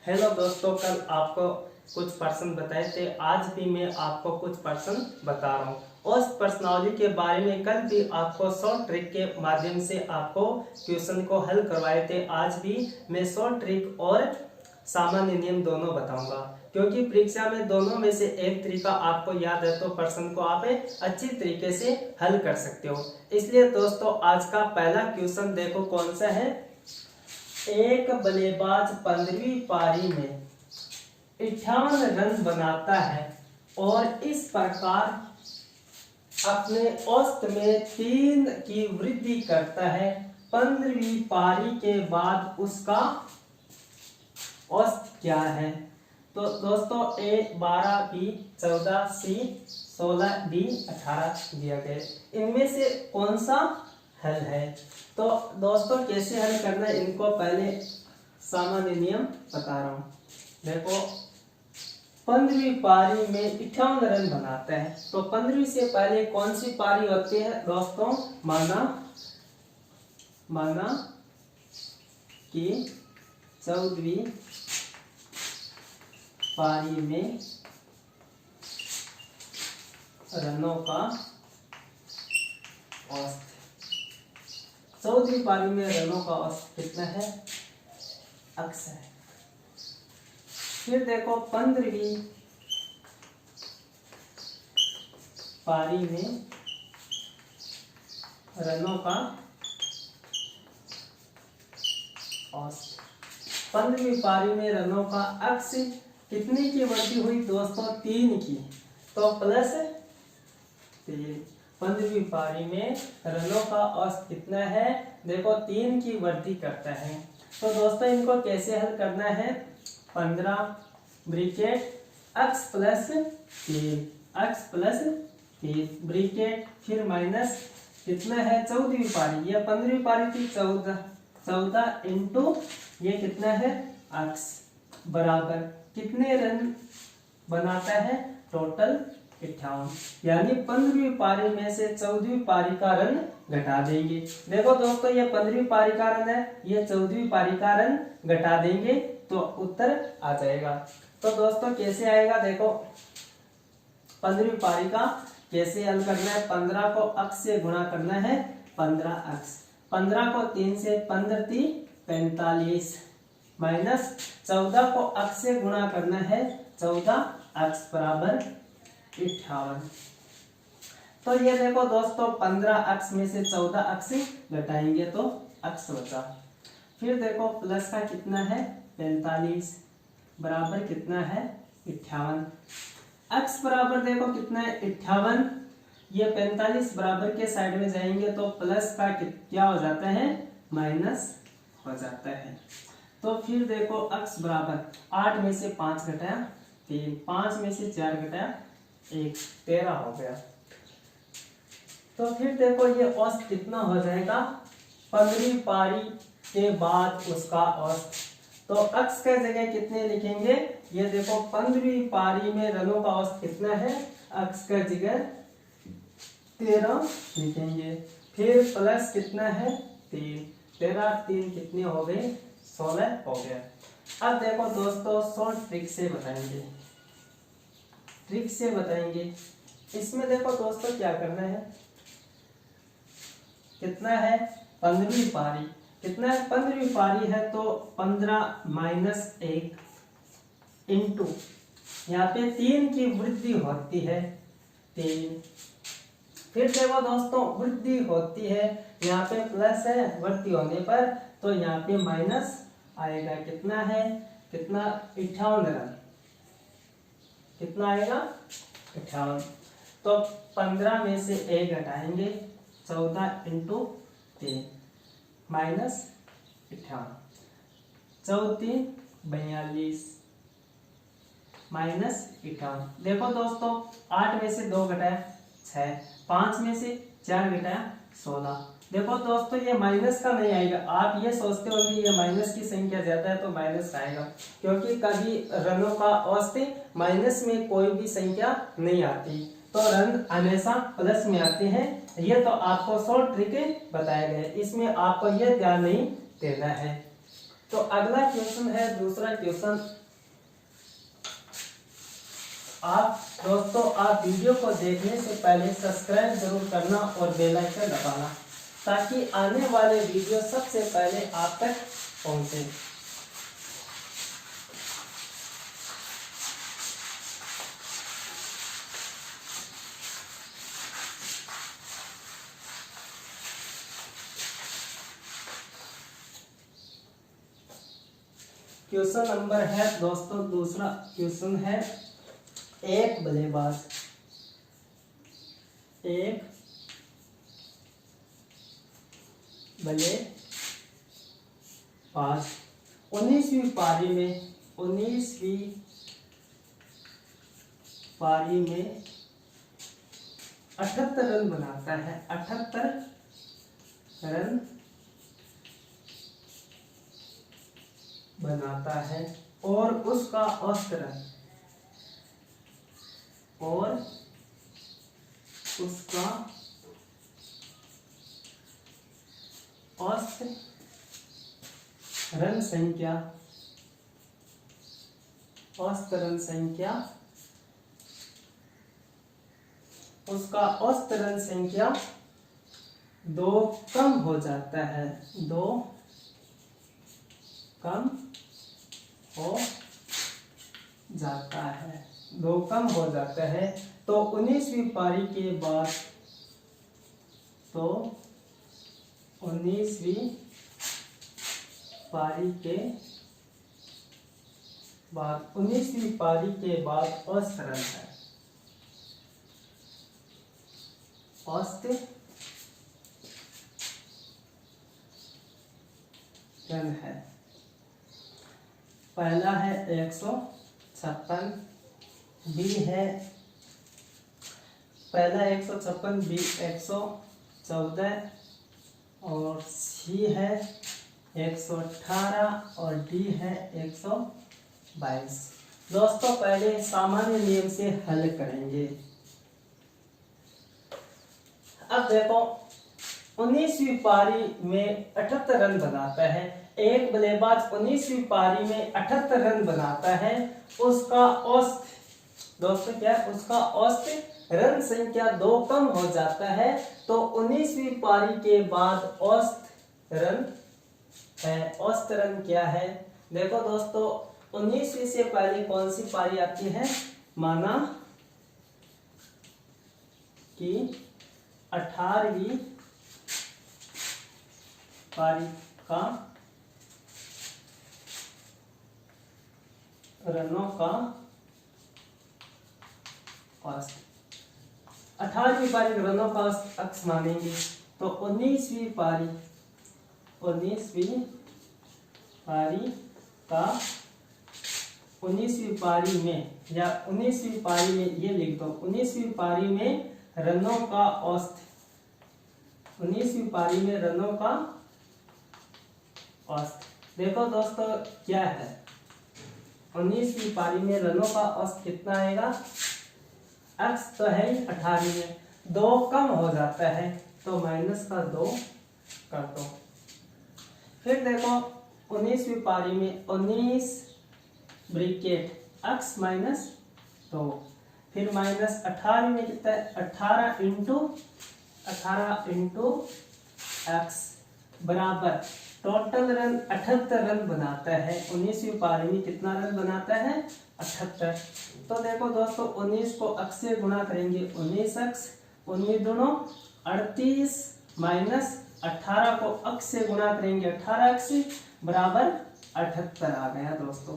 Hello दोस्तों, कल आपको कुछ प्रश्न बताए थे। आज भी मैं आपको कुछ प्रश्न बता रहा हूँ। उस प्रश्नावली के बारे में कल भी आपको शॉर्ट ट्रिक के माध्यम से आपको क्वेश्चन को हल करवाए थे। आज भी मैं शॉर्ट ट्रिक और सामान्य नियम दोनों बताऊंगा, क्योंकि परीक्षा में दोनों में से एक तरीका आपको याद है तो प्रश्न को आप अच्छी तरीके से हल कर सकते हो। इसलिए दोस्तों, आज का पहला क्वेश्चन देखो कौन सा है। एक बल्लेबाज 15वीं पारी में 58 रन बनाता है और इस प्रकार अपने औसत में 3 की वृद्धि करता है। 15वीं पारी के बाद उसका औसत क्या है? तो दोस्तों ए 12, बी 14, सी 16, डी 18 दिया गया। इनमें से कौन सा हल है? तो दोस्तों कैसे हल करना है, इनको पहले सामान्य नियम बता रहा हूं। देखो, 15वीं पारी में 58 रन बनाता है, तो 15वीं से पहले कौन सी पारी होती है दोस्तों? माना कि 14वीं पारी में रनों का औसत, 14वीं पारी में रनों का औसत कितना है? अक्स है। फिर देखो 15वीं पारी में रनों का औसत, 15वीं पारी में रनों का अक्स कितने की वृद्धि हुई दोस्तों? 3 की, तो प्लस 3। 15वीं पारी में रनों का औसत कितना है? देखो 3 की वृद्धि करता है। तो दोस्तों इनको कैसे हल करना है? 15 ब्रैकेट अक्स प्लस 3 ब्रैकेट, फिर माइनस कितना है? 14वीं पारी, ये 15वीं पारी थी, 14 इंटू ये कितना है? अक्स, बराबर कितने रन बनाता है? टोटल 58। यानी 15वीं पारी में से 14वीं पारी का रन घटा देंगे। देखो दोस्तों, ये 15वीं पारी का रन है, ये 14वीं पारी का रन घटा देंगे तो उत्तर आ जाएगा। तो दोस्तों कैसे आएगा? देखो 15वीं पारी का कैसे हल करना है? 15 को अक्स से गुणा करना है, 15 अक्स, 15 को 3 से 15 × 45, माइनस 14 को अक्स से गुणा करना है, 14 अक्स बराबर 58। तो ये देखो दोस्तों, 15 अक्स में से 14 अक्स घटाएंगे तो अक्स बचा। फिर देखो प्लस का कितना है? 45 बराबर कितना है? 58। अक्स बराबर देखो कितना है? 58। ये 45 बराबर के साइड में जाएंगे तो प्लस का क्या हो जाता है? माइनस हो जाता है। तो फिर देखो अक्स बराबर 8 में से 5 घटाया 3, 5 में से 4 घटाया 1, 13 हो गया। तो फिर देखो ये औसत कितना हो जाएगा? 15वीं पारी के बाद उसका औसत, तो अक्स का जगह कितने लिखेंगे? ये देखो 15वीं पारी में रनों का औसत कितना है? अक्स का जगह 13 लिखेंगे। फिर प्लस कितना है? 3, 13 3 कितने हो गए? 16 हो गया। अब देखो दोस्तों शॉर्ट ट्रिक से बताएंगे। इसमें देखो दोस्तों क्या करना है? कितना है? 15वीं पारी कितना है? 15वीं पारी है तो 15 माइनस 1 इंटू, यहाँ पे 3 की वृद्धि होती है 3। फिर देखो दोस्तों वृद्धि होती है, यहाँ पे प्लस है वृद्धि होने पर, तो यहाँ पे माइनस आएगा। कितना है? 58 रन। कितना आएगा? 58। तो 15 में से 1 घटाएंगे, 14 इंटू 3 माइनस 58, 14 42 माइनस 58। देखो दोस्तों 8 में से 2 घटाया 6, 5 में से 4 घटाया 16। देखो दोस्तों ये माइनस का नहीं आएगा। आप ये सोचते होंगे ये माइनस की संख्या ज्यादा है तो माइनस आएगा, क्योंकि कभी रनों का औसत माइनस में कोई भी संख्या नहीं आती, तो रन हमेशा प्लस में आते हैं। ये तो आपको शॉर्ट ट्रिक बताया गया है, इसमें आपको ये ध्यान नहीं देना है। तो अगला क्वेश्चन है, दूसरा क्वेश्चन। आप दोस्तों, आप वीडियो को देखने से पहले सब्सक्राइब जरूर करना और बेल आइकन दबाना, ताकि आने वाले वीडियो सबसे पहले आप तक पहुंचे। क्वेश्चन नंबर है दोस्तों, दूसरा क्वेश्चन है, एक बल्लेबाज 19वीं पारी में 78 रन बनाता है, 78 रन बनाता है, और उसका औसत रन उसका औसत रन संख्या 2 कम हो जाता है, 2 कम हो जाता है। तो 19वीं पारी के बाद, औसत रन है, पहला है 156, बी है पहला 156, बी 114, और सी है 118, और डी है 122। दोस्तों, पहले सामान्य नियम से हल करेंगे। अब देखो, 19वीं पारी में 78 रन बनाता है, एक बल्लेबाज 19वीं पारी में 78 रन बनाता है, उसका औसत दोस्तों क्या है, उसका औसत रन संख्या 2 कम हो जाता है। तो 19वीं पारी के बाद औसत रन क्या है? देखो दोस्तों, 19वीं से पहले कौन सी पारी आती है? माना कि 18वीं पारी का रनों का औसत, 18वीं पारी रनों का औसत अक्स मानेंगे। तो 19वीं पारी में ये लिख दो, 19वीं पारी में रनों का औसत, 19वीं पारी में रनों का औसत देखो दोस्तों क्या है, 19वीं पारी में रनों का औसत कितना आएगा? एक्स तो है 18 में 2 कम हो जाता है, तो माइनस का 2 कर दो। फिर देखो 19वीं पारी में 19 ब्रैकेट एक्स माइनस 2, फिर माइनस 18 में कितना है? 18 इंटू एक्स बराबर टोटल रन 78 रन बनाता है। 19वीं पारी में कितना रन बनाता है? 78। तो देखो दोस्तों 19 को एक्स से गुणा करेंगे, 19 एक्स 19 दोनों 38 माइनस 18 को एक्स से गुणा करेंगे, 18 एक्स बराबर 78 आ गया दोस्तों।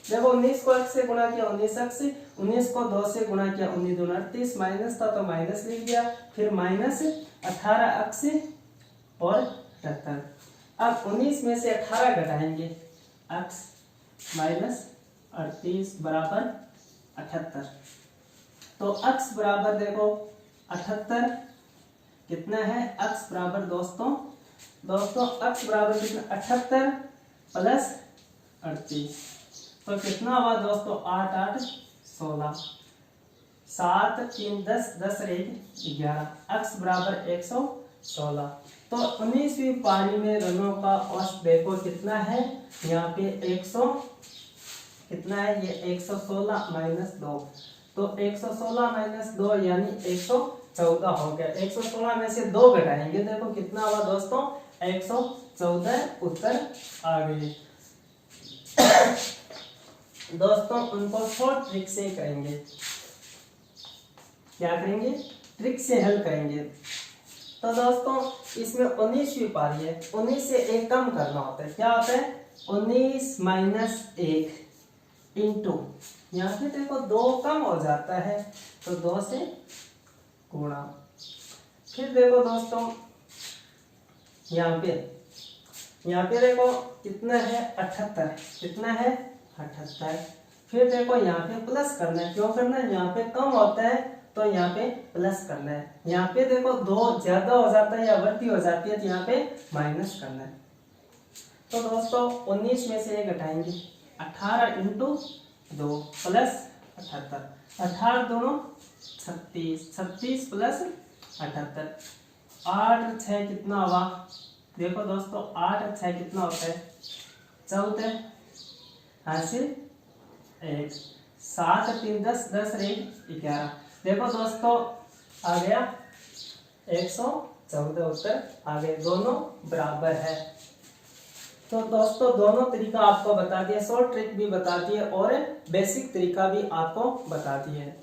देखो 19 को एक्स से गुणा किया 19 एक्स, 19 को 2 से गुणा किया 19 दूना 38, माइनस था तो माइनस लिख दिया, फिर माइनस 18 एक्स और 78। अब 19 में से 18 घटाएंगे, एक्स माइनस 38 बराबर 78। तो x बराबर देखो 78 कितना है? x बराबर दोस्तों x बराबर कितना? 78 प्लस 38, तो कितना हुआ दोस्तों? 8 8 16, 7 3 10 10 11, x बराबर 116। तो 19वीं पारी में रनों का औसत देखो कितना है, यहाँ पे 100 कितना है, ये 116 माइनस 2, तो 116 माइनस 2 यानी 114 हो गया। 116 में से 2 घटाएंगे, देखो कितना हुआ दोस्तों, 114 उत्तर आ गए। दोस्तों उनको शॉर्ट ट्रिक से करेंगे, क्या करेंगे, ट्रिक से हल करेंगे। तो दोस्तों इसमें 19वीं पारी है, 19 से 1 कम करना होता है, क्या होता है, 19 माइनस 1 इंटू, यहाँ पे देखो 2 कम हो जाता है तो 2 से गुणा। फिर देखो दोस्तों यहाँ पे देखो कितना है, 78, कितना है 78। फिर देखो यहाँ पे प्लस करना है, क्यों करना है, यहाँ पे कम होता है तो यहाँ पे प्लस करना है। यहाँ पे देखो 2 ज्यादा हो जाता है या बढ़ती हो जाती है तो यहाँ पे माइनस करना है। तो दोस्तों 19 में से 1 घटाएंगे, 18 इंटू 2 प्लस 78, 18 दोनों 36, 36 प्लस 78, 8 6 कितना हुआ, देखो दोस्तों 8 6 कितना होता है, 14 हासिल 1, 7 3 10, 10 1 11। देखो दोस्तों आ गया 114 उत्तर आ गए, दोनों बराबर है। तो दोस्तों दोनों तरीका आपको बता दिया, शॉर्ट ट्रिक भी बता दिए और बेसिक तरीका भी आपको बता दिए।